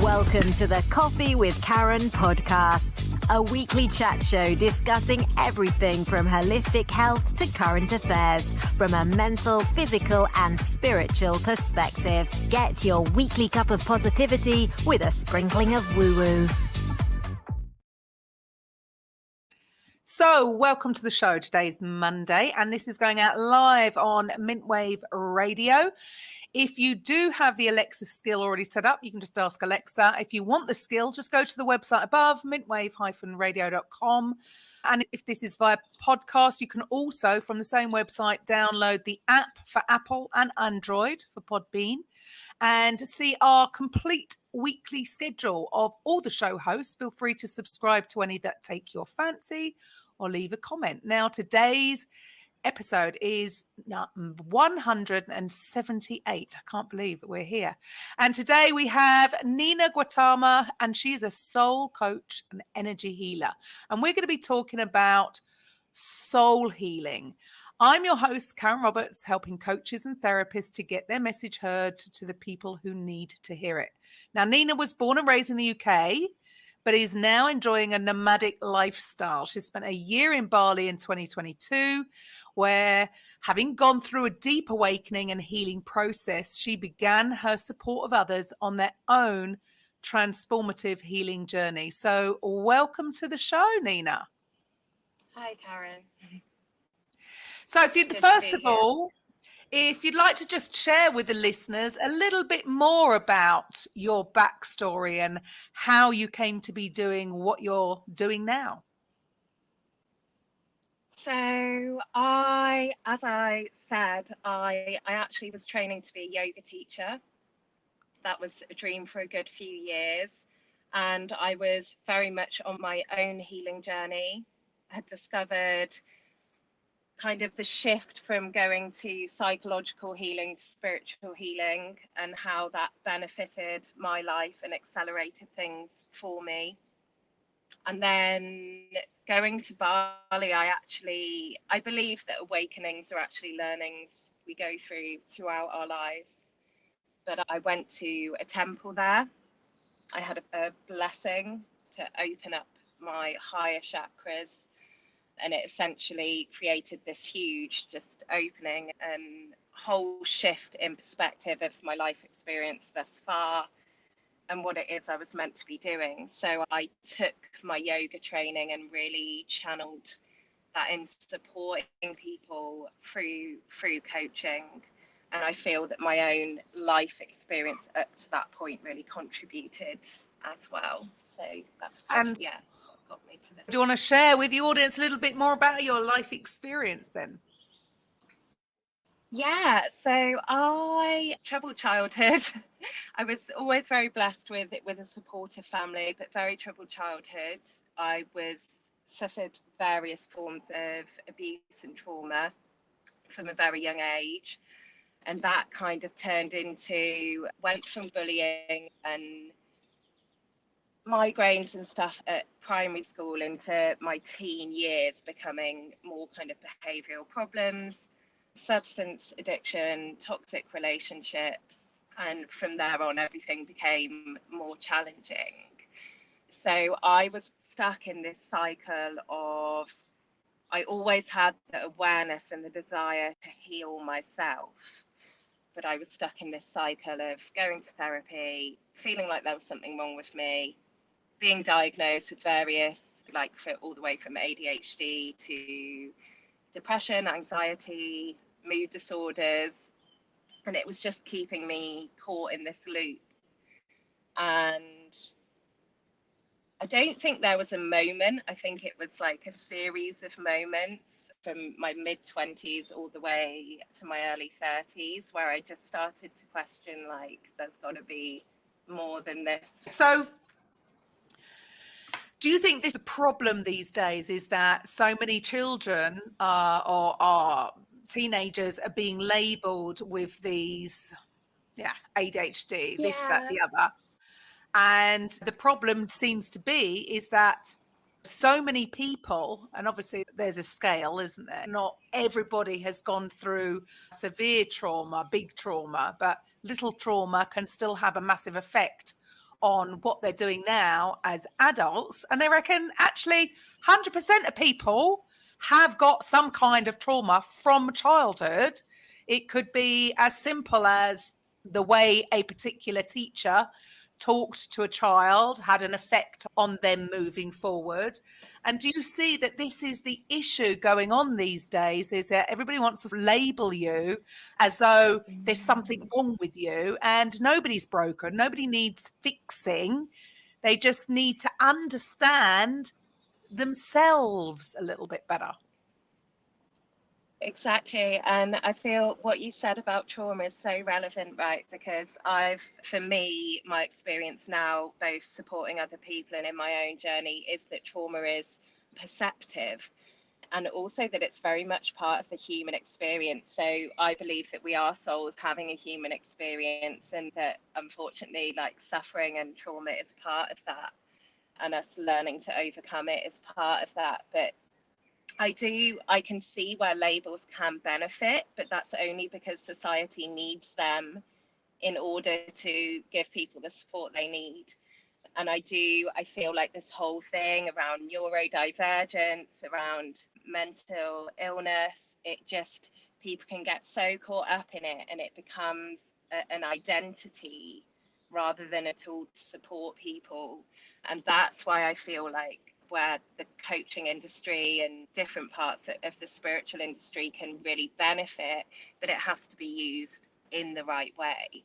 Welcome to the Coffee with Karen podcast, a weekly chat show discussing everything from holistic health to current affairs from a mental, physical and spiritual perspective. Get your weekly cup of positivity with a sprinkling of woo-woo. So welcome to the show. Today's Monday and this is going out live on Mintwave Radio. If you do have the Alexa skill already set up, you can just ask Alexa. If you want the skill, just go to the website above, mintwave-radio.com. And if this is via podcast, you can also, from the same website, download the app for Apple and Android for Podbean and see our complete weekly schedule of all the show hosts. Feel free to subscribe to any that take your fancy or leave a comment. Now, today's episode is 178. I can't believe that we're here. And today we have Nina Gautama, and she's a soul coach and energy healer. And we're going to be talking about soul healing. I'm your host, Karen Roberts, helping coaches and therapists to get their message heard to the people who need to hear it. Now, Nina was born and raised in the UK, but is now enjoying a nomadic lifestyle. She spent a year in Bali in 2022, where, having gone through a deep awakening and healing process, she began her support of others on their own transformative healing journey. So welcome to the show, Nina. Hi, Karen. So if you'd, first of all, if you'd like to just share with the listeners a little bit more about your backstory and how you came to be doing what you're doing now. So as I said, I actually was training to be a yoga teacher. That was a dream for a good few years. And I was very much on my own healing journey. I had discovered kind of the shift from going to psychological healing to spiritual healing and how that benefited my life and accelerated things for me. And then going to Bali, I believe that awakenings are actually learnings we go throughout our lives. But I went to a temple there. I had a blessing to open up my higher chakras. And it essentially created this huge just opening and whole shift in perspective of my life experience thus far and what it is I was meant to be doing. So I took my yoga training and really channeled that into supporting people through coaching. And I feel that my own life experience up to that point really contributed as well. So that's just, got me to this. Do you want to share with the audience a little bit more about your life experience then? Yeah, so I troubled childhood. I was always very blessed with a supportive family, but very troubled childhood. I suffered various forms of abuse and trauma from a very young age. And that kind of went from bullying and migraines and stuff at primary school into my teen years, becoming more kind of behavioural problems, substance addiction, toxic relationships, and from there on everything became more challenging. So I was stuck in this cycle of, I always had the awareness and the desire to heal myself, but I was stuck in this cycle of going to therapy, feeling like there was something wrong with me, being diagnosed with various, all the way from ADHD to depression, anxiety, mood disorders. And it was just keeping me caught in this loop. And I don't think there was a moment. I think it was like a series of moments from my mid-20s all the way to my early 30s, where I just started to question, there's got to be more than this. So do you think the problem these days is that so many children or teenagers are being labelled with these, ADHD, this, that, the other? And the problem seems to be is that so many people, and obviously there's a scale, isn't there? Not everybody has gone through severe trauma, big trauma, but little trauma can still have a massive effect on what they're doing now as adults, and they reckon actually 100% of people have got some kind of trauma from childhood. It could be as simple as the way a particular teacher talked to a child had an effect on them moving forward. And do you see that this is the issue going on these days, is that everybody wants to label you as though there's something wrong with you, and nobody's broken, nobody needs fixing. They just need to understand themselves a little bit better. Exactly. And I feel what you said about trauma is so relevant, right? Because for me, my experience now, both supporting other people and in my own journey, is that trauma is perceptive, and also that it's very much part of the human experience. So I believe that we are souls having a human experience, and that unfortunately, like, suffering and trauma is part of that, and us learning to overcome it is part of that. But I can see where labels can benefit, but that's only because society needs them in order to give people the support they need. And I feel like this whole thing around neurodivergence, around mental illness, people can get so caught up in it, and it becomes an identity rather than a tool to support people. And that's why I feel like where the coaching industry and different parts of the spiritual industry can really benefit, but it has to be used in the right way.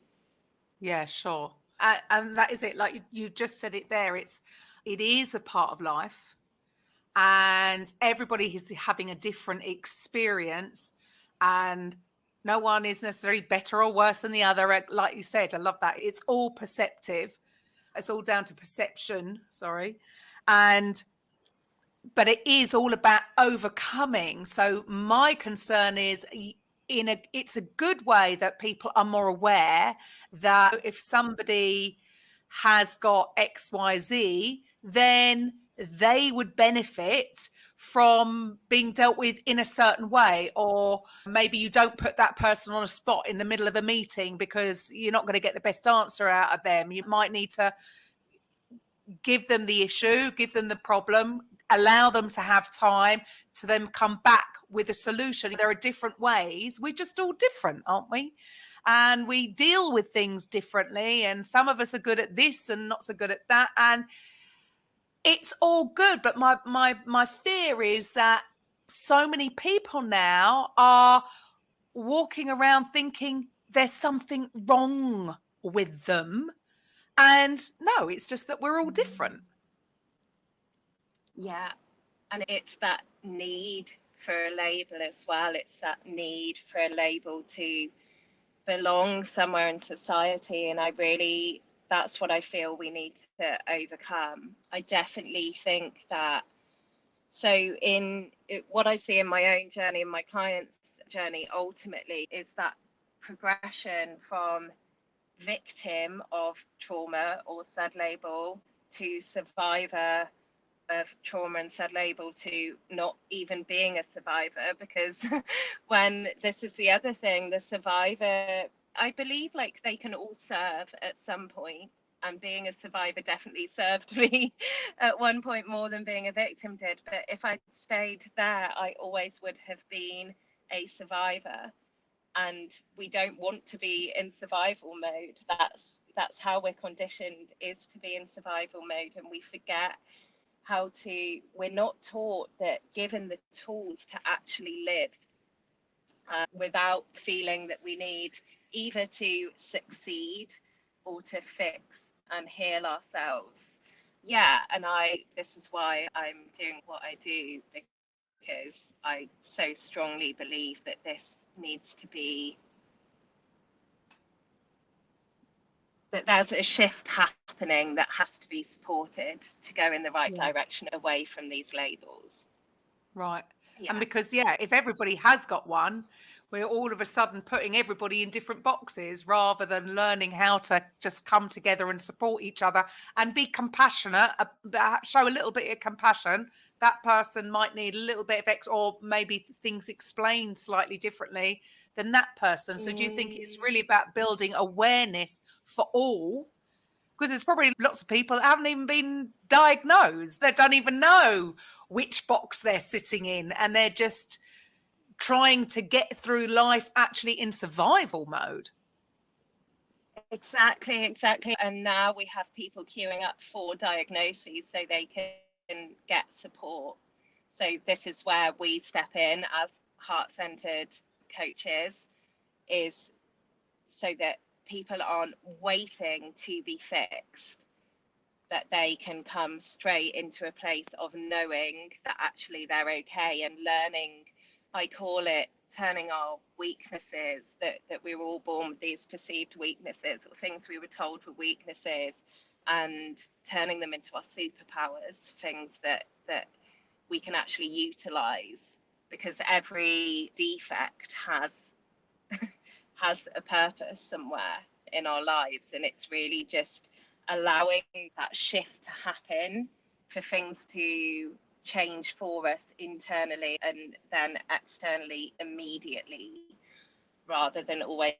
Yeah, sure. And that is it. Like you just said it there. It is a part of life, and everybody is having a different experience, and no one is necessarily better or worse than the other. Like you said, I love that. It's all perceptive. It's all down to perception. Sorry. But it is all about overcoming. So my concern is it's a good way that people are more aware that if somebody has got XYZ, then they would benefit from being dealt with in a certain way. Or maybe you don't put that person on a spot in the middle of a meeting because you're not going to get the best answer out of them. You might need to give them the issue, give them the problem, allow them to have time to then come back with a solution. There are different ways. We're just all different, aren't we? And we deal with things differently. And some of us are good at this and not so good at that. And it's all good. But my fear is that so many people now are walking around thinking there's something wrong with them. And no, it's just that we're all different. Yeah. And it's that need for a label as well. It's that need for a label to belong somewhere in society. And that's what I feel we need to overcome. I definitely think that, what I see in my own journey, in my clients' journey, ultimately is that progression from victim of trauma or said label to survivor of trauma and said label to not even being a survivor. Because when this is the other thing, the survivor, I believe, like, they can all serve at some point, and being a survivor definitely served me at one point more than being a victim did. But if I'd stayed there, I always would have been a survivor. And we don't want to be in survival mode. That's how we're conditioned, is to be in survival mode. And we forget we're not taught that, given the tools to actually live without feeling that we need either to succeed or to fix and heal ourselves. Yeah, and this is why I'm doing what I do, because I so strongly believe that this needs to be, that there's a shift happening that has to be supported to go in the right direction, away from these labels. Right. Yeah. And because, if everybody has got one, we're all of a sudden putting everybody in different boxes rather than learning how to just come together and support each other and be compassionate, show a little bit of compassion. That person might need a little bit of or maybe things explained slightly differently than that person. So do you think it's really about building awareness for all Because there's probably lots of people that haven't even been diagnosed. They don't even know which box they're sitting in, and they're just trying to get through life actually in survival mode. Exactly. And now we have people queuing up for diagnoses so they can get support. So this is where we step in as heart-centered coaches, is so that people aren't waiting to be fixed, that they can come straight into a place of knowing that actually they're okay and learning. I call it turning our weaknesses, that we were all born with these perceived weaknesses or things we were told were weaknesses, and turning them into our superpowers, things that we can actually utilize, because every defect has a purpose somewhere in our lives, and it's really just allowing that shift to happen, for things to change for us internally and then externally immediately, rather than always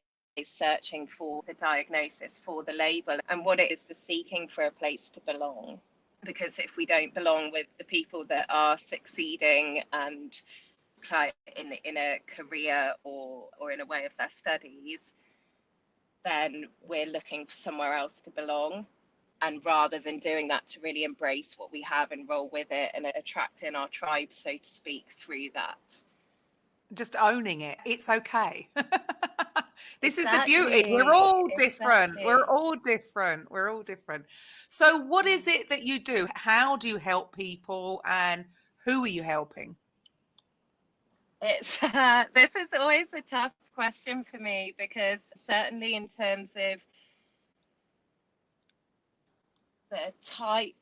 searching for the diagnosis, for the label. And what it is, the seeking for a place to belong. Because if we don't belong with the people that are succeeding and in a career or in a way of their studies, then we're looking for somewhere else to belong. And rather than doing that, to really embrace what we have and roll with it and attract in our tribe, so to speak, through that. Just owning it. It's okay. This is the Exactly, beauty. We're all different. exactly. We're all different. We're all different. So what is it that you do? How do you help people, and who are you helping? It's this is always a tough question for me, because certainly in terms of the types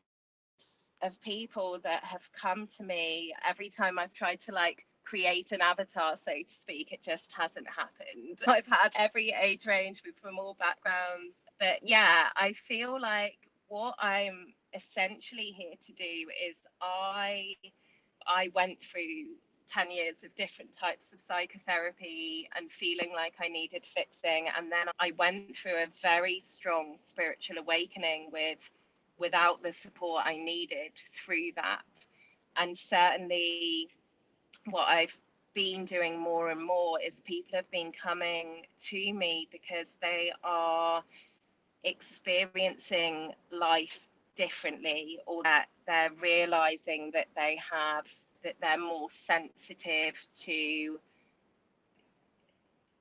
of people that have come to me, every time I've tried to like create an avatar, so to speak, it just hasn't happened. I've had every age range from all backgrounds. But yeah, I feel like what I'm essentially here to do is I went through 10 years of different types of psychotherapy and feeling like I needed fixing. And then I went through a very strong spiritual awakening without the support I needed through that. And certainly what I've been doing more and more is people have been coming to me because they are experiencing life differently, or that they're realizing that they're more sensitive to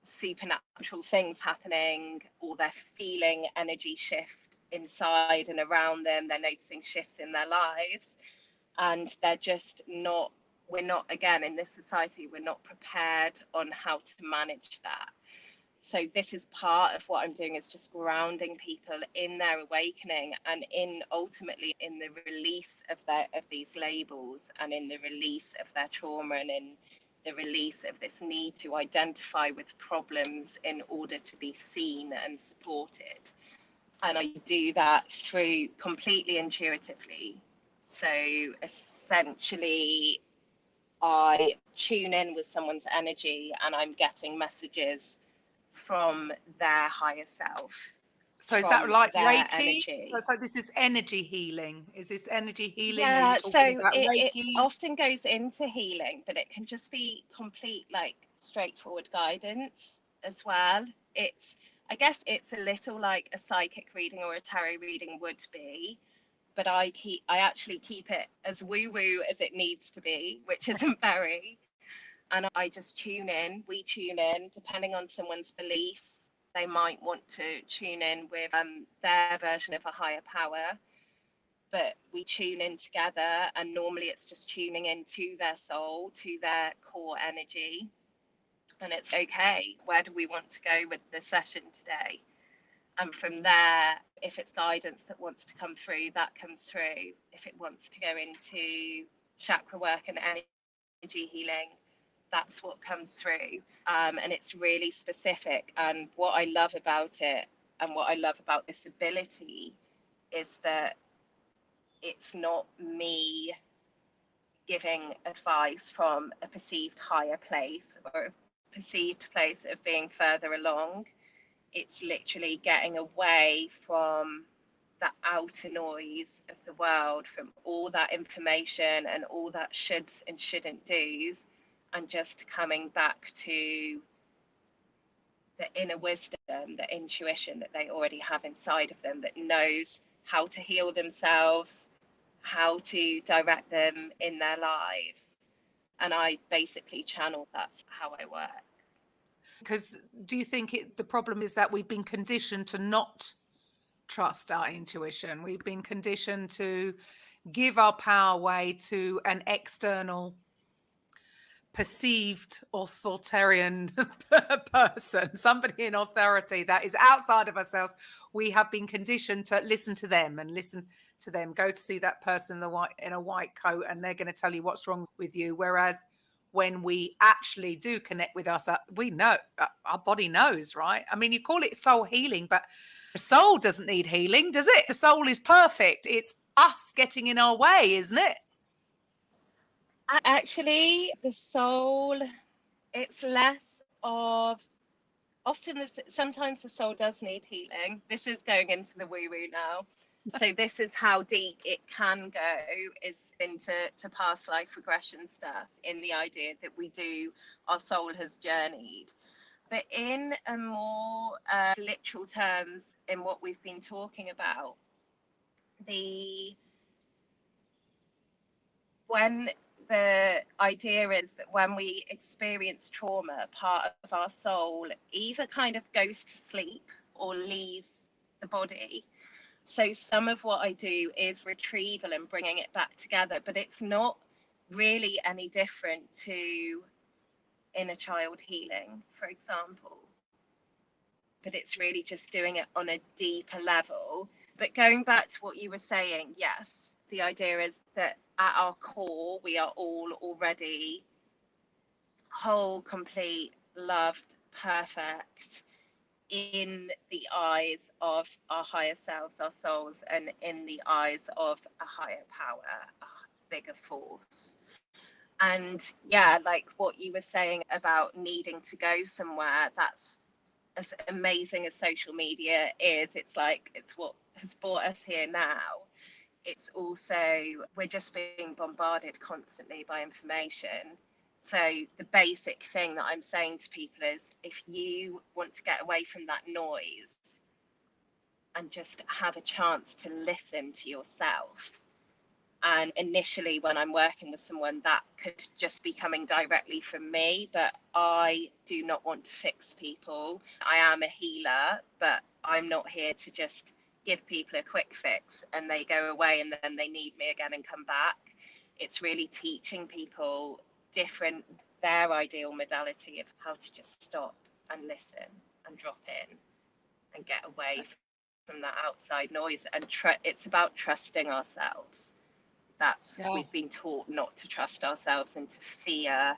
supernatural things happening, or they're feeling energy shift inside and around them. They're noticing shifts in their lives, and they're just not, we're not, again, in this society, we're not prepared on how to manage that. So this is part of what I'm doing, is just grounding people in their awakening, and in ultimately in the release of these labels, and in the release of their trauma, and in the release of this need to identify with problems in order to be seen and supported. And I do that through completely intuitively. So essentially, I tune in with someone's energy and I'm getting messages from their higher self. So is that like their Reiki? energy. So this is energy healing. Is this energy healing? Are you Yeah, so talking about it Reiki? often goes into healing, but it can just be complete, like, straightforward guidance as well. I guess it's a little like a psychic reading or a tarot reading would be, but I actually keep it as woo-woo as it needs to be, which isn't very. And I just we tune in, depending on someone's beliefs. They might want to tune in with their version of a higher power, but we tune in together, and normally it's just tuning into their soul, to their core energy. And it's okay, where do we want to go with the session today? And from there, if it's guidance that wants to come through, that comes through. If it wants to go into chakra work and energy healing, that's what comes through. And it's really specific. And what I love about it, and what I love about this ability, is that it's not me giving advice from a perceived higher place or a perceived place of being further along. It's literally getting away from the outer noise of the world, from all that information and all that shoulds and shouldn't do's, and just coming back to the inner wisdom, the intuition that they already have inside of them, that knows how to heal themselves, how to direct them in their lives. And I basically channel, that's how I work. Because do you think the problem is that we've been conditioned to not trust our intuition? We've been conditioned to give our power away to an external perceived authoritarian person, somebody in authority that is outside of ourselves. We have been conditioned to listen to them and listen to them. Go to see that person in a white coat and they're going to tell you what's wrong with you. Whereas when we actually do connect with us, we know, our body knows, right? I mean, you call it soul healing, but the soul doesn't need healing, does it? The soul is perfect. It's us getting in our way, isn't it? Actually, the soul, it's less of, sometimes the soul does need healing. This is going into the woo-woo now. So this is how deep it can go, is into past life regression stuff, in the idea that our soul has journeyed. But in a more literal terms, in what we've been talking about, when the idea is that when we experience trauma, part of our soul either kind of goes to sleep or leaves the body. So some of what I do is retrieval and bringing it back together, but it's not really any different to inner child healing, for example. But it's really just doing it on a deeper level. But going back to what you were saying, yes, the idea is that at our core, we are all already whole, complete, loved, perfect, in the eyes of our higher selves, our souls, and in the eyes of a higher power, a bigger force. And yeah, like what you were saying about needing to go somewhere, that's, as amazing as social media is, it's what has brought us here now. It's also, we're just being bombarded constantly by information. So the basic thing that I'm saying to people is, if you want to get away from that noise and just have a chance to listen to yourself, and initially when I'm working with someone, that could just be coming directly from me, but I do not want to fix people. I am a healer, but I'm not here to just give people a quick fix and they go away and then they need me again and come back. It's really teaching people their ideal modality of how to just stop and listen and drop in and get away from that outside noise. And it's about trusting ourselves. We've been taught not to trust ourselves and to fear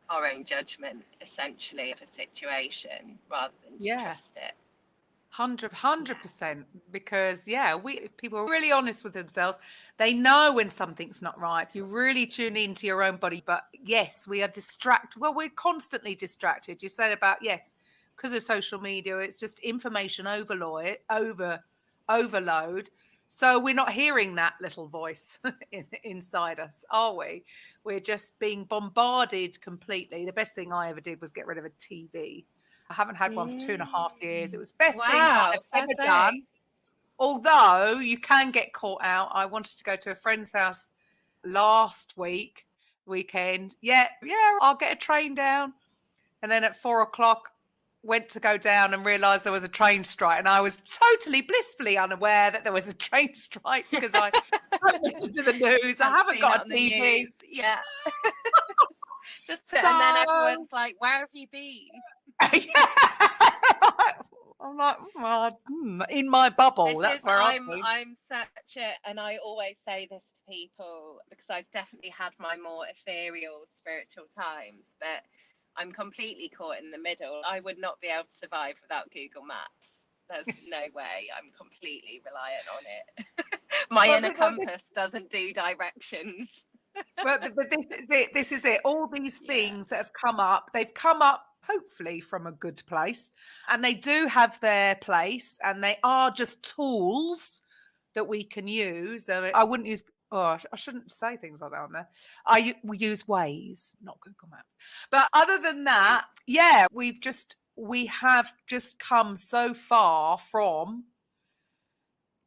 our own judgment, essentially, of a situation, rather than to trust it. 100%, because if people are really honest with themselves, they know when something's not right. If you really tune into your own body. But yes, we are distracted. Well, we're constantly distracted. You said about, yes, because of social media, it's just information overload. So we're not hearing that little voice inside us, are we? We're just being bombarded completely. The best thing I ever did was get rid of a TV. I haven't had one for 2.5 years. It was the best thing I've ever done. Although you can get caught out. I wanted to go to a friend's house last weekend. Yeah, I'll get a train down. And then at 4:00, went to go down and realised there was a train strike. And I was totally blissfully unaware that there was a train strike because I don't listen to the news. I haven't got a TV. Yeah. And then everyone's like, where have you been? I'm like, in my bubble. That's where I'm such and I always say this to people because I've definitely had my more ethereal spiritual times, but I'm completely caught in the middle. I would not be able to survive without Google Maps. There's no way. I'm completely reliant on it. My inner compass doesn't do directions. but this is it. All these things that have come up, they've come up hopefully from a good place. And they do have their place, and they are just tools that we can use. I wouldn't use, I shouldn't say things like that on there. We use Waze, not Google Maps. But other than that, yeah, we have just come so far from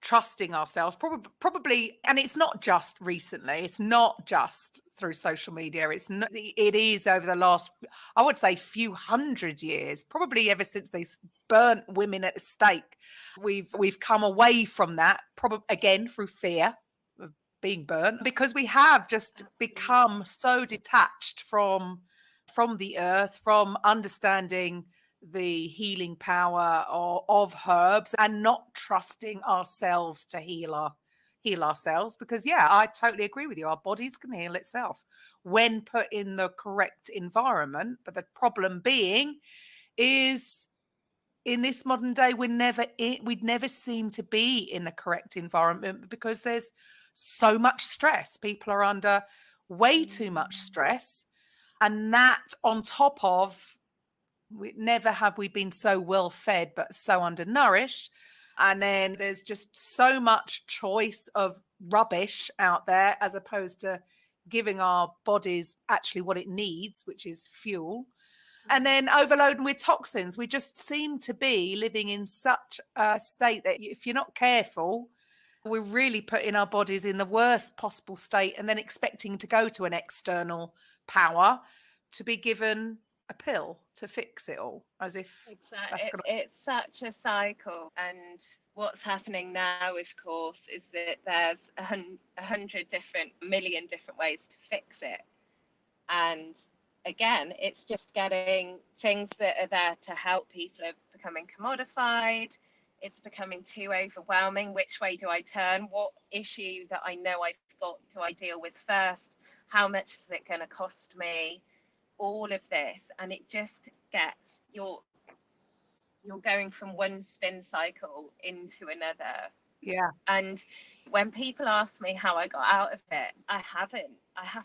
trusting ourselves, probably, and it's not just recently, it's not just through social media, it is over the last, I would say, few hundred years, probably ever since they burnt women at the stake. We've come away from that, probably again through fear of being burnt, because we have just become so detached from the earth, from understanding the healing power of herbs, and not trusting ourselves to heal ourselves. Because yeah, I totally agree with you, our bodies can heal itself when put in the correct environment. But the problem being is, in this modern day, we'd never seem to be in the correct environment, because there's so much stress. People are under way too much stress, and that on top of, never have we been so well fed but so undernourished. And then there's just so much choice of rubbish out there, as opposed to giving our bodies actually what it needs, which is fuel. And then overloading with toxins. We just seem to be living in such a state that if you're not careful, we're really putting our bodies in the worst possible state, and then expecting to go to an external power to be given a pill to fix it all, as if exactly. It's such a cycle. And what's happening now, of course, is that there's 100 million different ways to fix it. And again, it's just getting things that are there to help people are becoming commodified. It's becoming too overwhelming. Which way do I turn? What issue that I know I've got do I deal with first? How much is it going to cost me? All of this, and it just gets, you're going from one spin cycle into another. Yeah. And when people ask me how I got out of it, I have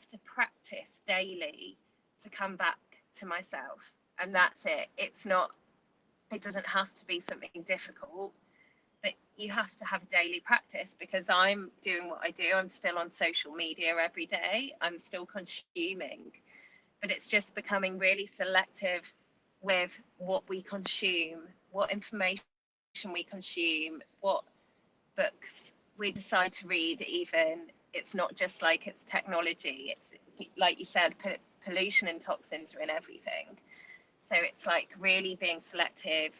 to practice daily to come back to myself, and that's it. It doesn't have to be something difficult, but you have to have daily practice. Because I'm doing what I do, I'm still on social media every day, I'm still consuming, but it's just becoming really selective with what we consume, what information we consume, what books we decide to read. Even, it's not just like it's technology, it's like you said, pollution and toxins are in everything. So it's like really being selective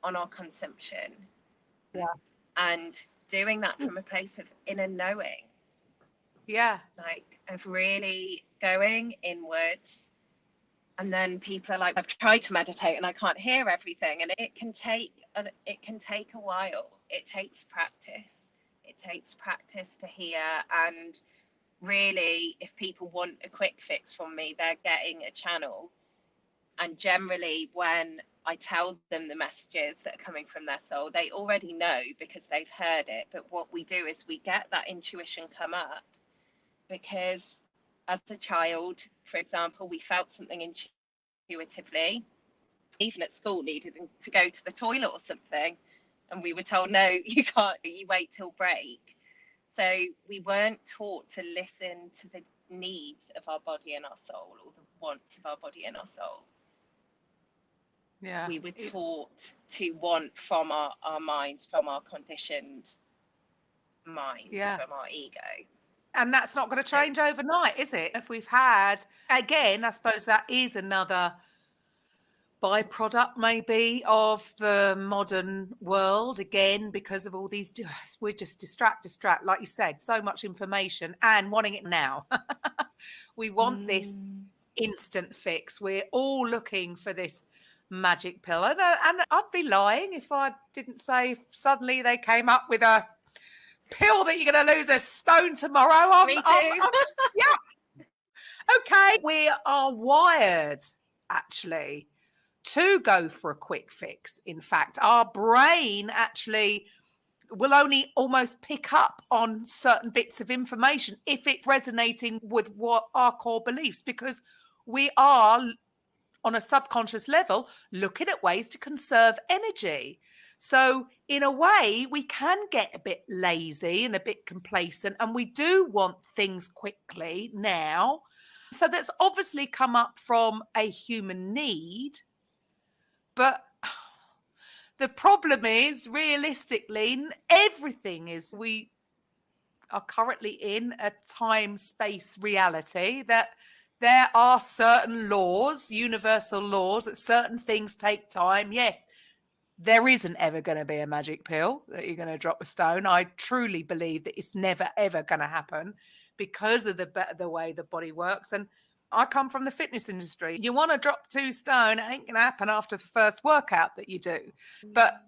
on our consumption. Yeah. And doing that from a place of inner knowing. Yeah. Like, of really going inwards. And then people are like, I've tried to meditate and I can't hear everything. And it can take a while. It takes practice. It takes practice to hear. And really, if people want a quick fix from me, they're getting a channel. And generally, when I tell them the messages that are coming from their soul, they already know because they've heard it. But what we do is we get that intuition come up, because as a child, for example, we felt something intuitively, even at school, needed to go to the toilet or something, and we were told, no, you can't, you wait till break. So we weren't taught to listen to the needs of our body and our soul, or the wants of our body and our soul. Yeah, we were taught to want from our minds, from our conditioned mind, from our ego. And that's not going to change overnight, is it? If we've had, again, I suppose that is another byproduct maybe of the modern world, again, because of all these, we're just distract, like you said, so much information and wanting it now. We want this instant fix. We're all looking for this magic pill. And I'd be lying if I didn't say, if suddenly they came up with a pill that you're going to lose a stone tomorrow. Me too. Yeah. Okay. We are wired, actually, to go for a quick fix. In fact, our brain actually will only almost pick up on certain bits of information if it's resonating with what our core beliefs, because we are, on a subconscious level, looking at ways to conserve energy. So in a way, we can get a bit lazy and a bit complacent, and we do want things quickly now. So that's obviously come up from a human need. But the problem is, realistically, everything is, we are currently in a time-space reality that there are certain laws, universal laws, that certain things take time. Yes, there isn't ever going to be a magic pill that you're going to drop a stone. I truly believe that it's never, ever going to happen because of the way the body works. And I come from the fitness industry. You want to drop 2 stone, it ain't going to happen after the first workout that you do. But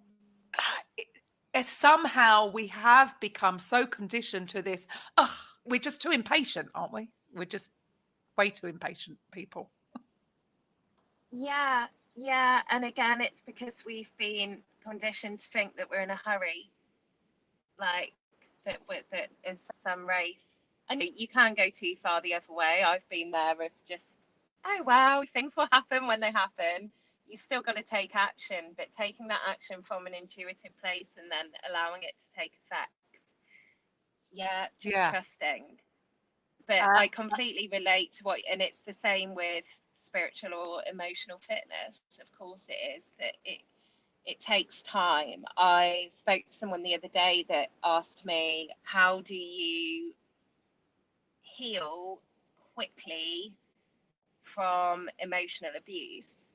somehow we have become so conditioned to this. We're just too impatient, aren't we? We're just way too impatient people. Yeah, and again, it's because we've been conditioned to think that we're in a hurry, like that is some race. And you can go too far the other way. I've been there of just, oh wow, things will happen when they happen. You still got to take action, but taking that action from an intuitive place and then allowing it to take effect. Yeah, just trusting. But I completely relate to what, and it's the same with spiritual or emotional fitness. Of course it is, that it takes time. I spoke to someone the other day that asked me, how do you heal quickly from emotional abuse?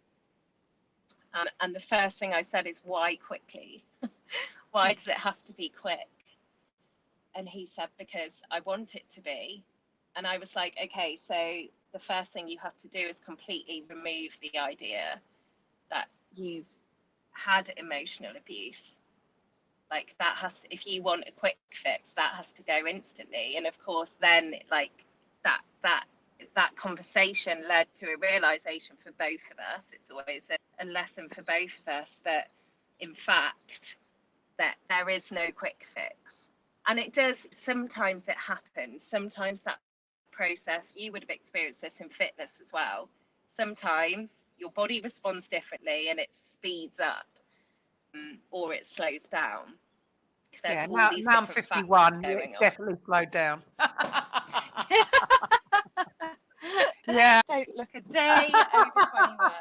And the first thing I said is, why quickly? Why does it have to be quick? And he said, because I want it to be. And I was like, okay, so the first thing you have to do is completely remove the idea that you've had emotional abuse. Like that has, if you want a quick fix, that has to go instantly. And of course, then like that conversation led to a realization for both of us. It's always a lesson for both of us that, in fact, that there is no quick fix. And it does, sometimes it happens. Sometimes that process, you would have experienced this in fitness as well. Sometimes your body responds differently and it speeds up or it slows down. Yeah, now I'm 51. It's definitely slowed down. Yeah. Don't look a day over 21.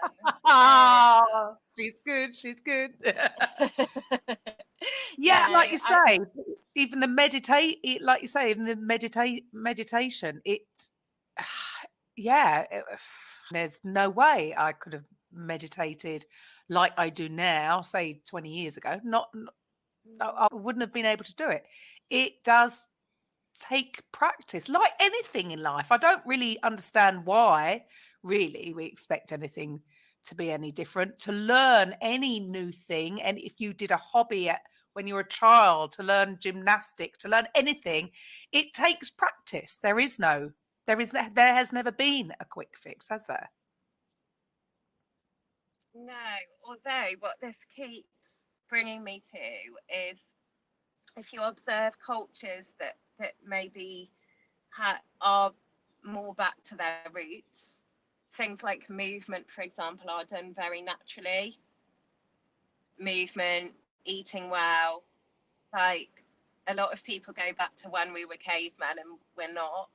Oh, she's good. She's good. Yeah, like you say, even the meditation, there's no way I could have meditated like I do now, say 20 years ago. I wouldn't have been able to do it. It does take practice, like anything in life. I don't really understand why, really, we expect anything to be any different. To learn any new thing, and if you did a hobby when you were a child, to learn gymnastics, to learn anything, it takes practice. There has never been a quick fix, has there? No, although what this keeps bringing me to is, if you observe cultures that maybe are more back to their roots, things like movement, for example, are done very naturally. Movement, eating well, like a lot of people go back to when we were cavemen and we're not.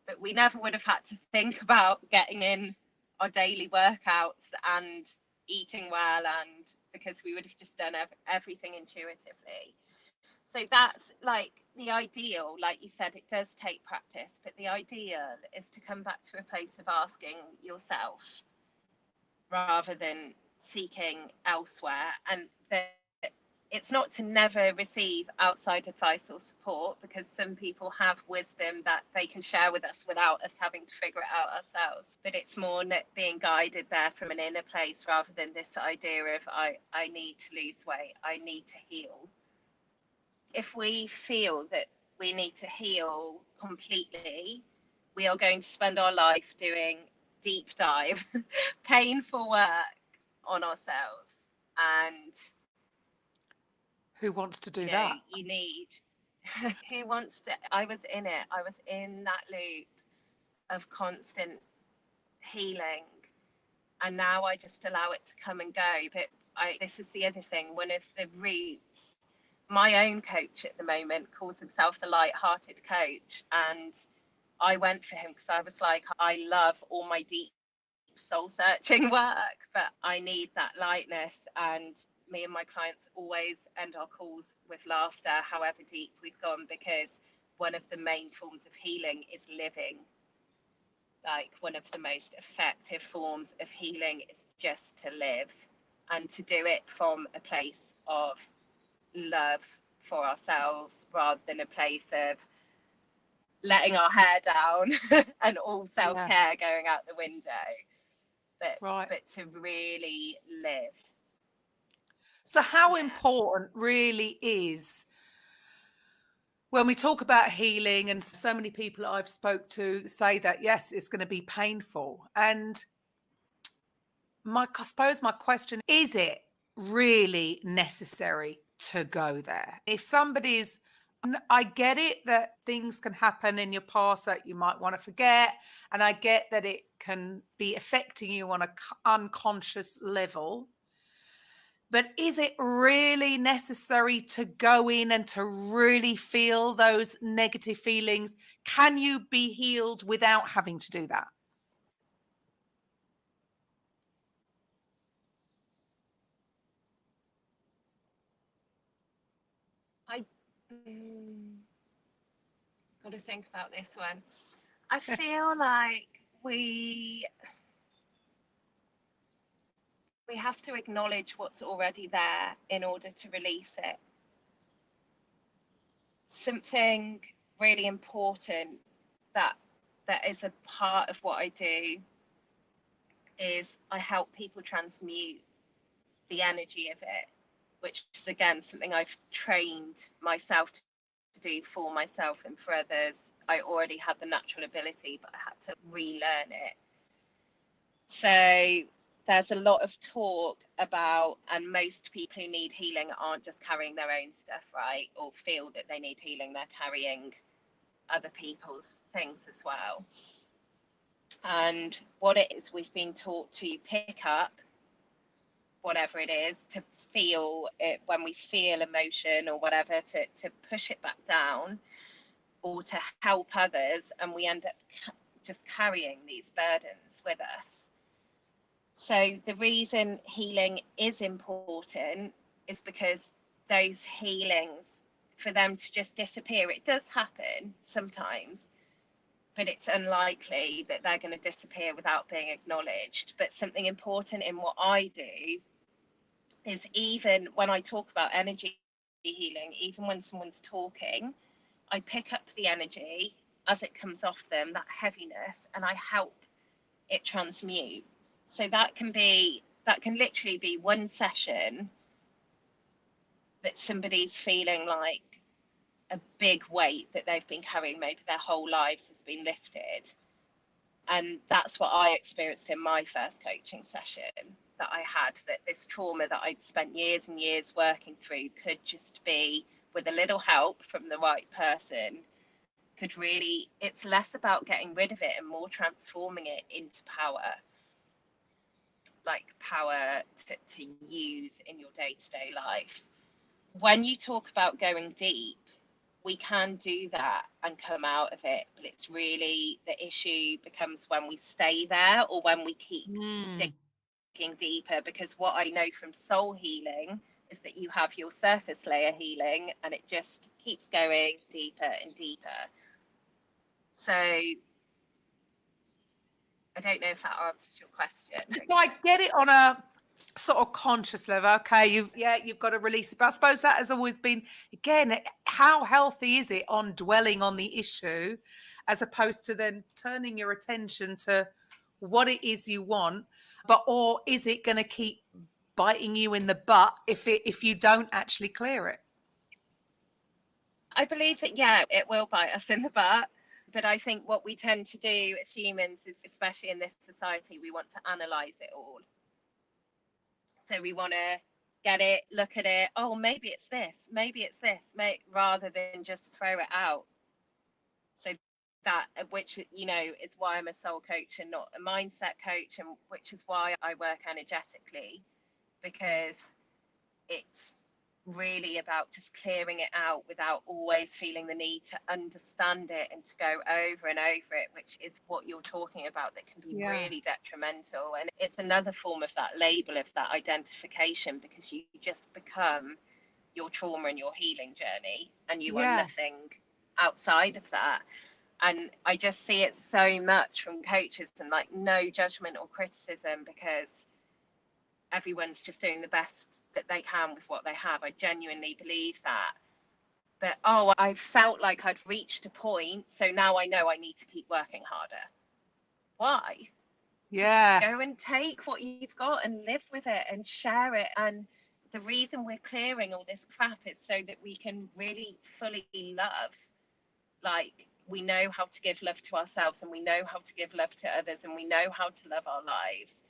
But we never would have had to think about getting in our daily workouts and eating well, and because we would have just done everything intuitively. So that's like the ideal. Like you said, it does take practice, but the ideal is to come back to a place of asking yourself rather than seeking elsewhere. And it's not to never receive outside advice or support, because some people have wisdom that they can share with us without us having to figure it out ourselves. But it's more being guided there from an inner place, rather than this idea of I need to lose weight, I need to heal. If we feel that we need to heal completely, we are going to spend our life doing deep dive, painful work on ourselves. And who wants to do that? You need, who wants to, I was in that loop of constant healing. and now I just allow it to come and go. But this is the other thing, one of the roots, my own coach at the moment calls himself the light-hearted coach, and I went for him because I was like, I love all my deep soul searching work, but I need that lightness. And me and my clients always end our calls with laughter, however deep we've gone, because one of the main forms of healing is living. Like, one of the most effective forms of healing is just to live, and to do it from a place of love for ourselves rather than a place of letting our hair down and all self-care going out the window, but to really live. So how important really is, when we talk about healing, and so many people I've spoke to say that, yes, it's going to be painful. And I suppose my question is, it really necessary to go there? If somebody's, I get it that things can happen in your past that you might want to forget. And I get that it can be affecting you on an unconscious level. But is it really necessary to go in and to really feel those negative feelings? Can you be healed without having to do that? I got to think about this one. I feel like we have to acknowledge what's already there in order to release it. Something really important that is a part of what I do is I help people transmute the energy of it, which is again something I've trained myself to do for myself and for others. I already had the natural ability, but I had to relearn it. So there's a lot of talk about, and most people who need healing aren't just carrying their own stuff, right? Or feel that they need healing, they're carrying other people's things as well. And what it is, we've been taught to pick up whatever it is, to feel it when we feel emotion or whatever, to push it back down or to help others, and we end up just carrying these burdens with us. So the reason healing is important is because those healings, for them to just disappear, it does happen sometimes, but it's unlikely that they're going to disappear without being acknowledged. But something important in what I do is, even when I talk about energy healing, even when someone's talking, I pick up the energy as it comes off them, that heaviness, and I help it transmute. So that can literally be one session that somebody's feeling like a big weight that they've been carrying maybe their whole lives has been lifted. And that's what I experienced in my first coaching session, that I had, that this trauma that I'd spent years and years working through could just be, with a little help from the right person, could really, it's less about getting rid of it and more transforming it into power, like power to use in your day-to-day life. When you talk about going deep, we can do that and come out of it, but it's really, the issue becomes when we stay there or when we keep digging deeper. Because what I know from soul healing is that you have your surface layer healing and it just keeps going deeper and deeper. So I don't know if that answers your question. So I get it on a sort of conscious level. Okay, you've got to release it. But I suppose that has always been, again, how healthy is it on dwelling on the issue as opposed to then turning your attention to what it is you want, or is it going to keep biting you in the butt if you don't actually clear it? I believe that, yeah, it will bite us in the butt. But I think what we tend to do as humans is, especially in this society, we want to analyze it all. So we want to get it, look at it. Oh, maybe it's this, rather than just throw it out. So that, which, you know, is why I'm a soul coach and not a mindset coach, and which is why I work energetically, because it's really about just clearing it out without always feeling the need to understand it and to go over and over it, which is what you're talking about, that can be really detrimental. And it's another form of that label, of that identification, because you just become your trauma and your healing journey, and you are nothing outside of that. And I just see it so much from coaches, and like, no judgment or criticism, because everyone's just doing the best that they can with what they have. I genuinely believe that. But I felt like I'd reached a point, so now I know I need to keep working harder. Why? Yeah. Just go and take what you've got and live with it and share it. And the reason we're clearing all this crap is so that we can really fully love. Like, we know how to give love to ourselves, and we know how to give love to others, and we know how to love our lives.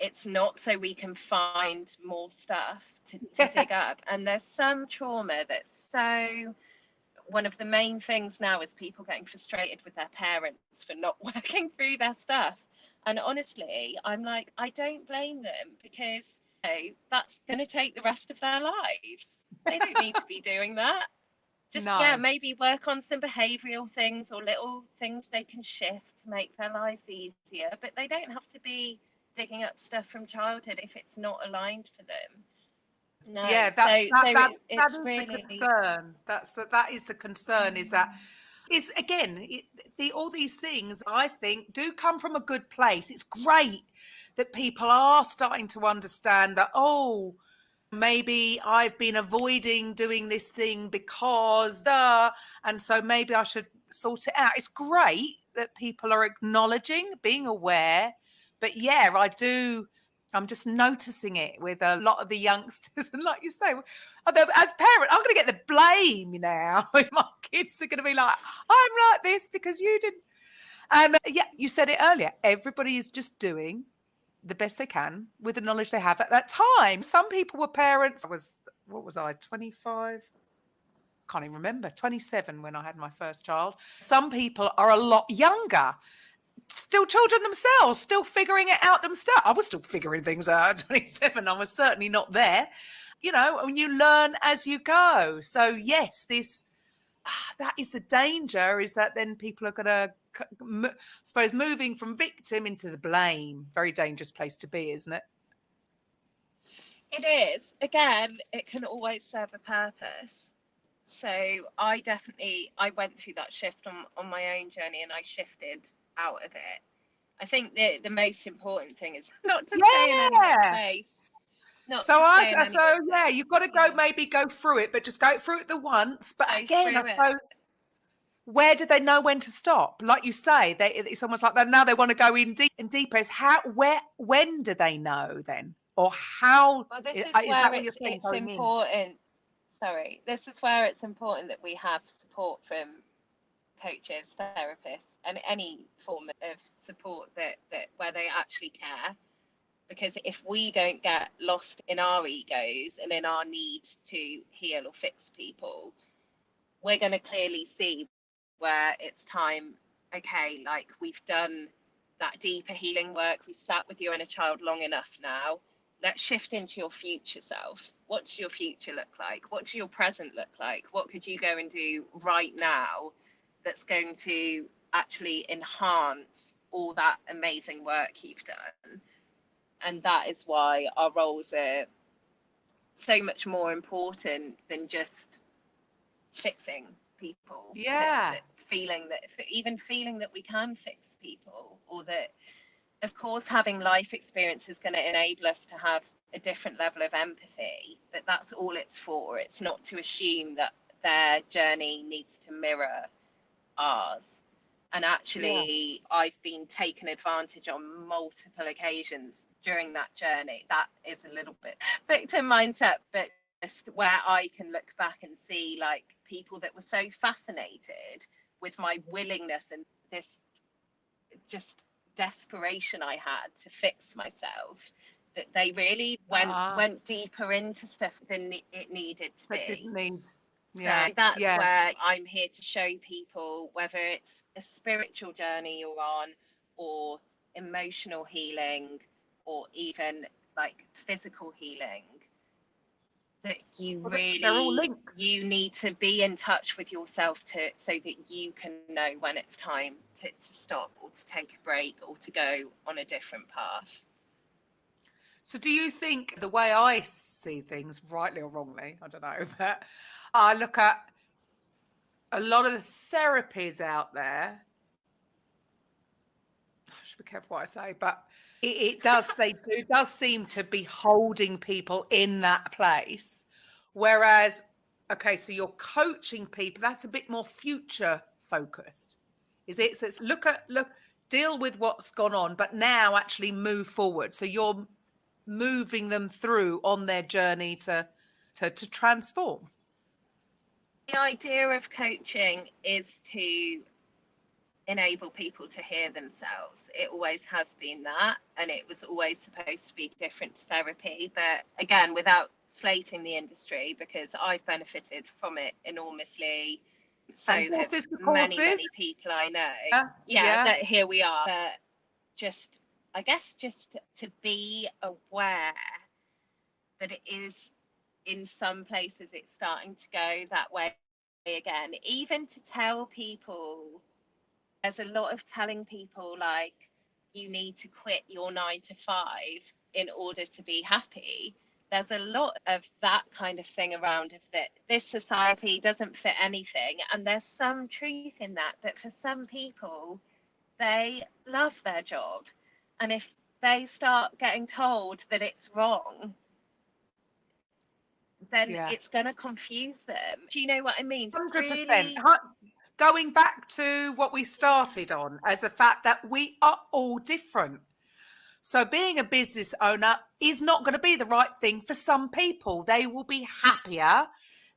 It's not so we can find more stuff to dig up. And there's some trauma that's so, one of the main things now is people getting frustrated with their parents for not working through their stuff. And honestly, I'm like, I don't blame them, because that's going to take the rest of their lives. They don't need to be doing that. Just, maybe work on some behavioural things or little things they can shift to make their lives easier. But they don't have to be digging up stuff from childhood if it's not aligned for them. No. Yeah, it's really the concern. That is the concern. Is that is again all these things, I think, do come from a good place. It's great that people are starting to understand that, maybe I've been avoiding doing this thing because and so maybe I should sort it out. It's great that people are acknowledging, being aware. But yeah, I'm just noticing it with a lot of the youngsters. And like you say, as parents, I'm going to get the blame now. My kids are going to be like, I'm like this because you didn't. And you said it earlier. Everybody is just doing the best they can with the knowledge they have at that time. Some people were parents. What was I, 25? Can't even remember. 27 when I had my first child. Some people are a lot younger, still children themselves, still figuring it out themselves. I was still figuring things out at 27. I was certainly not there. You know, and you learn as you go. So yes, that is the danger, is that then people are going to, I suppose, moving from victim into the blame. Very dangerous place to be, isn't it? It is. Again, it can always serve a purpose. So I went through that shift on my own journey, and I shifted out of it. I think the most important thing is not to stay in any place. You've got to go through it, but just go through it the once. But again, I suppose, where do they know when to stop? Like you say, it's almost like that now they want to go in deep and deeper. When do they know then? Or how? Well, this is where it's important. Sorry, this is where it's important that we have support from coaches, therapists, and any form of support that where they actually care. Because if we don't get lost in our egos and in our need to heal or fix people, we're going to clearly see where it's time, okay, like, we've done that deeper healing work, we've sat with your inner child long enough now, let's shift into your future self. What does your future look like? What does your present look like? What could you go and do right now that's going to actually enhance all that amazing work you've done? And that is why our roles are so much more important than just fixing people. Feeling that we can fix people, or that, of course, having life experience is going to enable us to have a different level of empathy, but that's all it's for. It's not to assume that their journey needs to mirror ours. And actually, I've been taken advantage on multiple occasions during that journey. That is a little bit victim mindset, but just where I can look back and see, like, people that were so fascinated with my willingness and this just desperation I had to fix myself, that they really went deeper into stuff than it needed to be. So that's Yeah. where I'm here to show people, whether it's a spiritual journey you're on, or emotional healing, or even like physical healing, that you They're all really, linked. you need to be in touch with yourself so that you can know when it's time to stop, or to take a break, or to go on a different path. So do you think, the way I see things, rightly or wrongly, I don't know, but I look at a lot of the therapies out there, I should be careful what I say, but it does seem to be holding people in that place. Whereas, okay, so you're coaching people, that's a bit more future focused. Is it? So it's deal with what's gone on, but now actually move forward. So you're moving them through on their journey to transform. The idea of coaching is to enable people to hear themselves. It always has been that, and it was always supposed to be different to therapy. But again, without slating the industry, because I've benefited from it enormously, so And have courses. many people I know. That here we are. But just, I guess, just to be aware that it is, in some places it's starting to go that way again. Even to tell people, there's a lot of telling people, like, you need to quit your 9 to 5 in order to be happy. There's a lot of that kind of thing around, of that this society doesn't fit anything, and there's some truth in that. But for some people, they love their job, and if they start getting told that it's wrong, then it's going to confuse them. Do you know what I mean? 100%. Really, Going back to what we started on, as the fact that we are all different. So being a business owner is not going to be the right thing for some people. They will be happier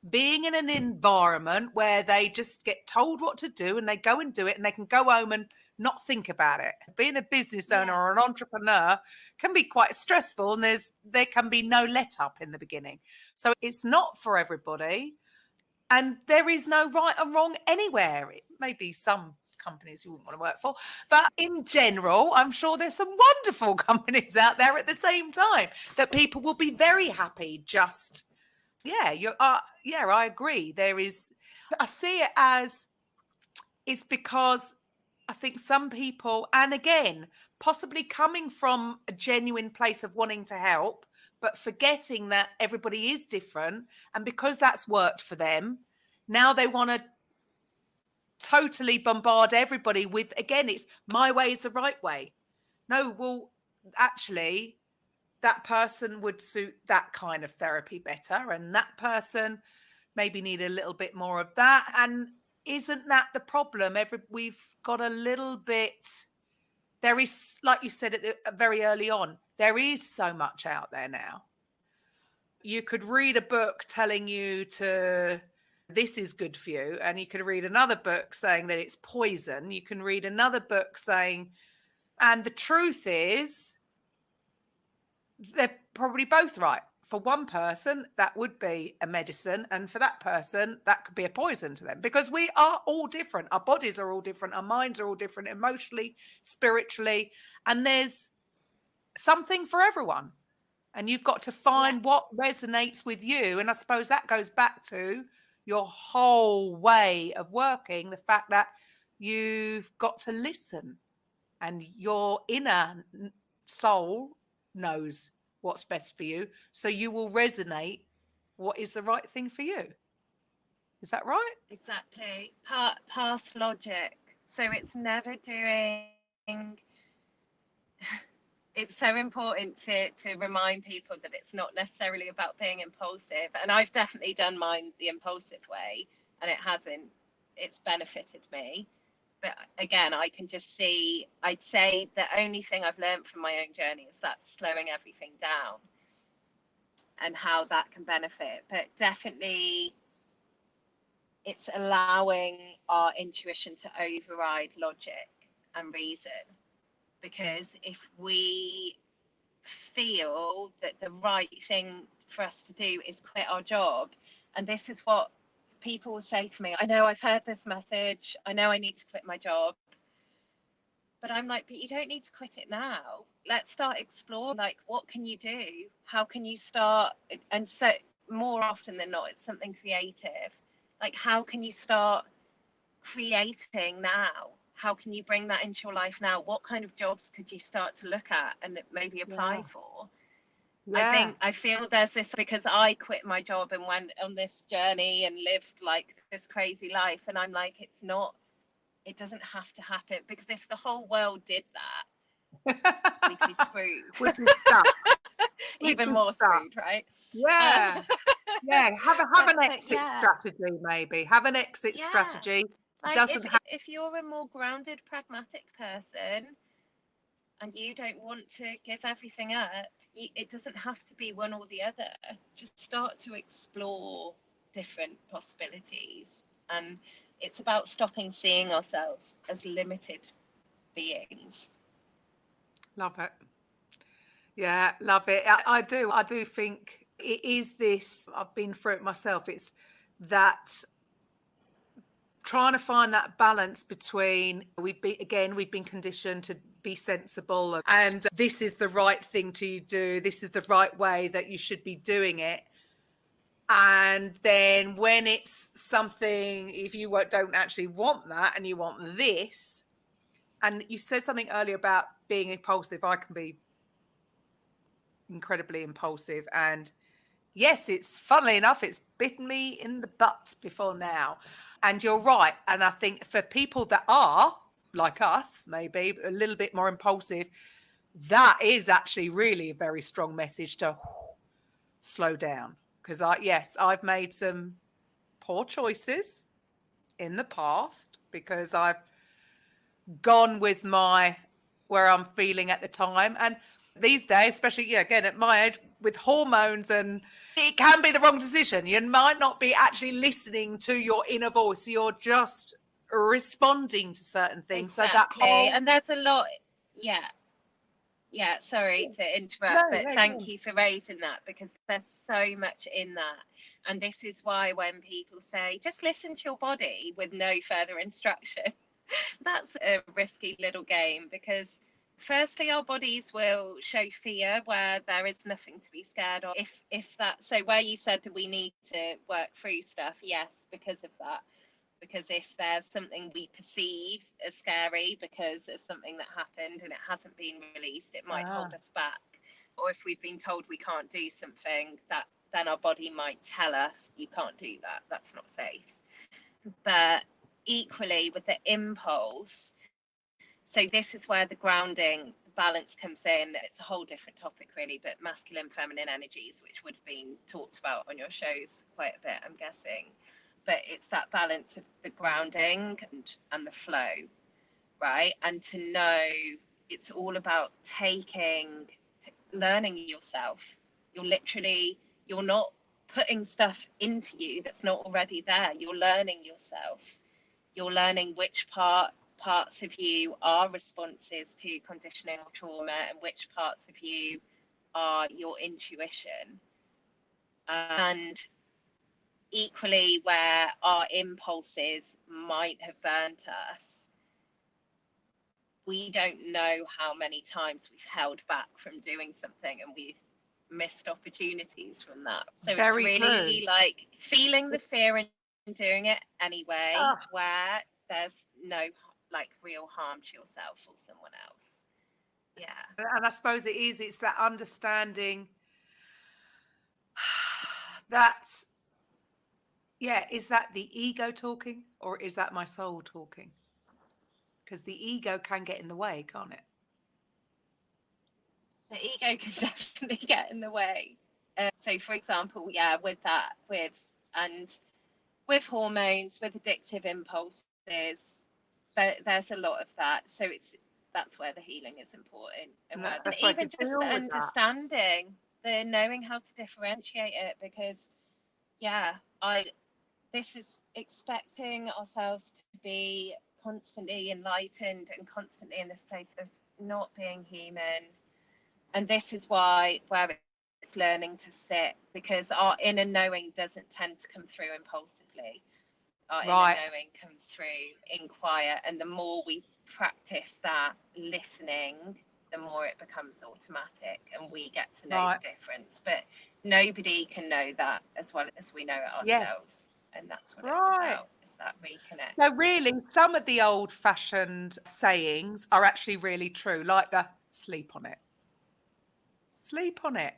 being in an environment where they just get told what to do and they go and do it, and they can go home and not think about it. Being a business owner or an entrepreneur can be quite stressful, and there can be no let up in the beginning. So it's not for everybody. And there is no right and wrong anywhere. It may be some companies you wouldn't want to work for, but in general, I'm sure there's some wonderful companies out there at the same time that people will be very happy. Just, I agree. I see it as, it's because I think some people, and again, possibly coming from a genuine place of wanting to help, but forgetting that everybody is different. And because that's worked for them, now they want to totally bombard everybody with, again, it's my way is the right way. No, well, actually, that person would suit that kind of therapy better, and that person maybe need a little bit more of that. And isn't that the problem? We've got a little bit, there is, like you said very early on, there is so much out there now. You could read a book telling you this is good for you, and you could read another book saying that it's poison. You can read another book saying, and the truth is, they're probably both right. For one person, that would be a medicine, and for that person, that could be a poison to them, because we are all different. Our bodies are all different. Our minds are all different, emotionally, spiritually, and there's something for everyone. And you've got to find what resonates with you. And I suppose that goes back to your whole way of working, the fact that you've got to listen, and your inner soul knows what's best for you. So you will resonate what is the right thing for you. Is that right? exactly. Past logic. So it's never doing. It's so important to remind people that it's not necessarily about being impulsive. And I've definitely done mine the impulsive way, and it's benefited me. But again, I can just see, I'd say the only thing I've learned from my own journey is that slowing everything down and how that can benefit. But definitely, it's allowing our intuition to override logic and reason. Because if we feel that the right thing for us to do is quit our job, and this is what people will say to me, I know I've heard this message, I know I need to quit my job, but I'm like, but you don't need to quit it now. Let's start exploring, like, what can you do? How can you start? And so more often than not, it's something creative. Like, how can you start creating now? How can you bring that into your life now? What kind of jobs could you start to look at and maybe apply for? I feel there's this, because I quit my job and went on this journey and lived like this crazy life, and I'm like, it doesn't have to happen, because if the whole world did that, we'd be screwed. Which is stuck. Even more screwed, right? Yeah. Have an exit yeah. strategy, maybe. Have an exit Yeah. strategy. Like, Doesn't if you're a more grounded, pragmatic person and you don't want to give everything up, it doesn't have to be one or the other. Just start to explore different possibilities. And it's about stopping seeing ourselves as limited beings. Love it. Yeah, love it. I do think it is this. I've been through it myself. It's that trying to find that balance between we've been conditioned to be sensible, and this is the right thing to do. This is the right way that you should be doing it. And then when it's something, if you don't actually want that and you want this, and you said something earlier about being impulsive. I can be incredibly impulsive, and yes, it's funnily enough, it's bitten me in the butt before now. And you're right. And I think for people that are like us, maybe a little bit more impulsive, that is actually really a very strong message to slow down. Because I've made some poor choices in the past because I've gone with where I'm feeling at the time. And these days, especially, again, at my age, with hormones, and it can be the wrong decision. You might not be actually listening to your inner voice. You're just responding to certain things. Exactly. So and there's a lot. Yeah, sorry to interrupt, but thank you for raising that, because there's so much in that. And this is why when people say, just listen to your body with no further instruction, that's a risky little game, because firstly, our bodies will show fear where there is nothing to be scared of. So where you said that we need to work through stuff, yes, because of that. Because if there's something we perceive as scary because of something that happened and it hasn't been released, it might hold us back. Or if we've been told we can't do something, then our body might tell us, you can't do that, that's not safe. But equally with the impulse, so this is where the grounding, the balance comes in. It's a whole different topic really, but masculine, feminine energies, which would have been talked about on your shows quite a bit, I'm guessing. But it's that balance of the grounding and the flow, right? And to know it's all about learning yourself. You're not putting stuff into you that's not already there. You're learning yourself. You're learning which parts of you are responses to conditioning or trauma, and which parts of you are your intuition. And equally, where our impulses might have burnt us, we don't know how many times we've held back from doing something and we've missed opportunities from that. So it's really like feeling the fear and doing it anyway, where there's no like real harm to yourself or someone else. Yeah. And I suppose it's that understanding that, is that the ego talking, or is that my soul talking? Because the ego can get in the way, can't it? The ego can definitely get in the way. So for example, with hormones, with addictive impulses, there's a lot of that. So that's where the healing is important, and even just the understanding, the knowing how to differentiate it, because this is expecting ourselves to be constantly enlightened and constantly in this place of not being human. And this is where It's learning to sit, because our inner knowing doesn't tend to come through impulsively. Our inner knowing comes through in quiet, and the more we practice that listening, the more it becomes automatic and we get to know the difference. But nobody can know that as well as we know it ourselves. And that's what it's about, is that reconnect. So really, some of the old-fashioned sayings are actually really true, like the sleep on it. Sleep on it.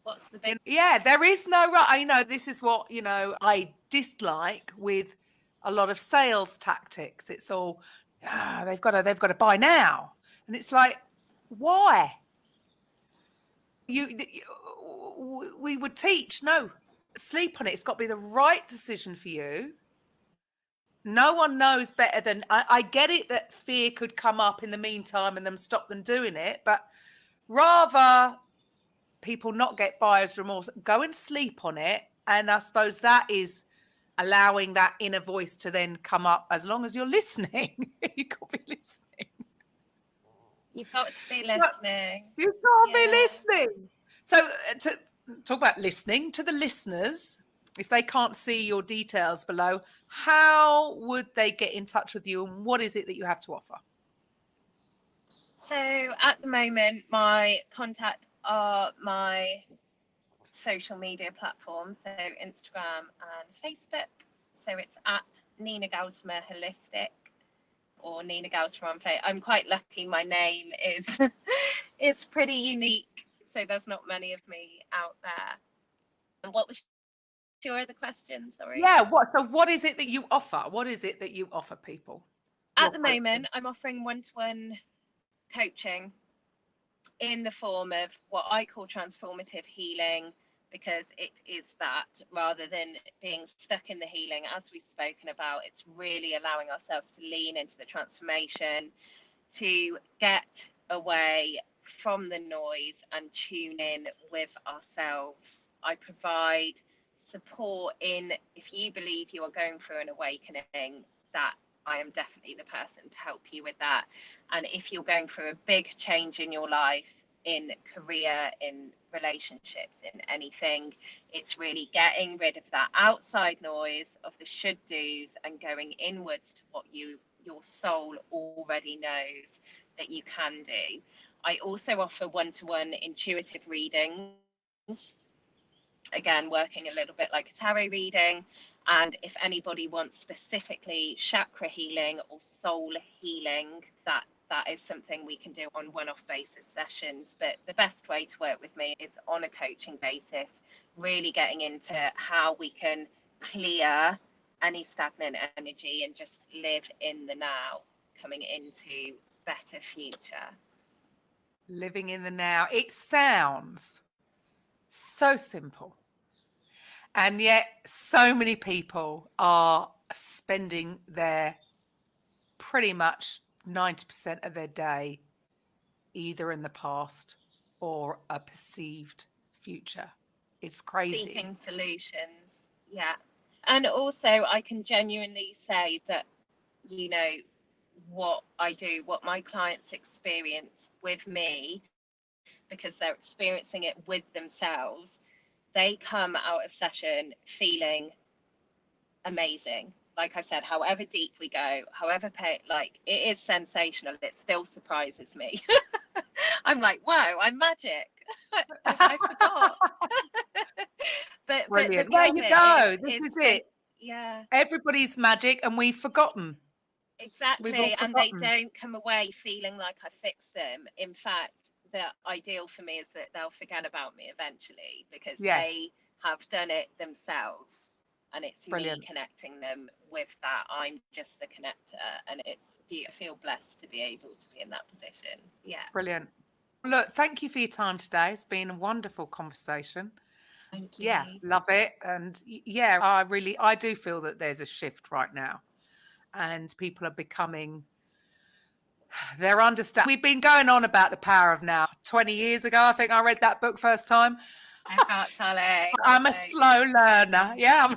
What's the big... Yeah, there is no right. I know this is what, I dislike with a lot of sales tactics. It's all, they've got to buy now. And it's like, why? We would teach, no, sleep on it. It's got to be the right decision for you. No one knows better than I get it that fear could come up in the meantime and then stop them doing it, but rather people not get buyer's remorse, go and sleep on it. And I suppose that is allowing that inner voice to then come up, as long as you're listening. You've got to be listening. You've got to be listening. You've got to be listening. So to talk about listening to the listeners, if they can't see your details below, how would they get in touch with you, and what is it that you have to offer? So at the moment, my contact are my social media platforms, so Instagram and Facebook. So it's at Nina Gautama Holistic, or Nina Gautama on Play. I'm quite lucky. My name is pretty unique, so there's not many of me out there. And what was your other question? Sorry. Yeah. What is it that you offer? What is it that you offer people? At the moment, I'm offering one-to-one coaching in the form of what I call transformative healing, because it is that, rather than being stuck in the healing, as we've spoken about. It's really allowing ourselves to lean into the transformation, to get away from the noise and tune in with ourselves. I provide support in, if you believe you are going through an awakening, that I am definitely the person to help you with that. And if you're going through a big change in your life, in career, in relationships, in anything, it's really getting rid of that outside noise of the should do's and going inwards to what your soul already knows that you can do. I also offer one-to-one intuitive readings, again working a little bit like a tarot reading. And if anybody wants specifically chakra healing or soul healing, that is something we can do on one-off basis sessions. But the best way to work with me is on a coaching basis, really getting into how we can clear any stagnant energy and just live in the now, coming into better future. Living in the now. It sounds so simple. And yet so many people are spending their pretty much 90% of their day either in the past or a perceived future. It's crazy. Seeking solutions. Yeah. And also I can genuinely say that, what I do, what my clients experience with me, because they're experiencing it with themselves, they come out of session feeling amazing. Like I said, however deep we go, however it is sensational, it still surprises me. I'm like, wow, I'm magic. I forgot. but Brilliant. There you go. This is it. Yeah. Everybody's magic, and we've forgotten. Exactly. And they don't come away feeling like I fixed them. In fact, the ideal for me is that they'll forget about me eventually, because they have done it themselves, and it's me connecting them with that. I'm just the connector, and I feel blessed to be able to be in that position. Yeah. Brilliant. Look, thank you for your time today. It's been a wonderful conversation. Thank you. Yeah, love it. And yeah, I do feel that there's a shift right now, and people are becoming, they're understand. We've been going on about the power of now. 20 years ago, I think I read that book first time. I can't tell it. I'm a slow learner. Yeah.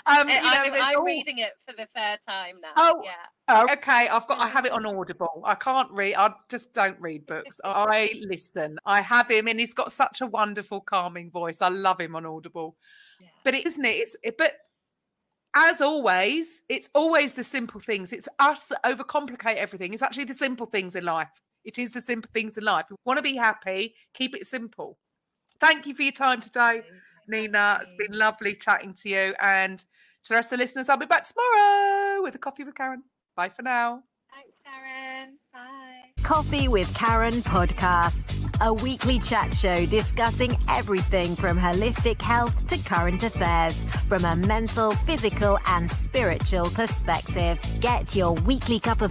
I'm reading it for the third time now. Oh, yeah. Oh, okay. I have it on Audible. I can't read. I just don't read books. I listen. I have him, and he's got such a wonderful, calming voice. I love him on Audible. Yeah. But but as always, it's always the simple things. It's us that overcomplicate everything. It's actually the simple things in life. It is the simple things in life. We want to be happy. Keep it simple. Thank you for your time today, Nina. It's been lovely chatting to you. And to the rest of the listeners, I'll be back tomorrow with a coffee with Karen. Bye for now. Thanks, Karen. Bye. Coffee with Karen podcast, a weekly chat show discussing everything from holistic health to current affairs from a mental, physical and spiritual perspective. Get your weekly cup of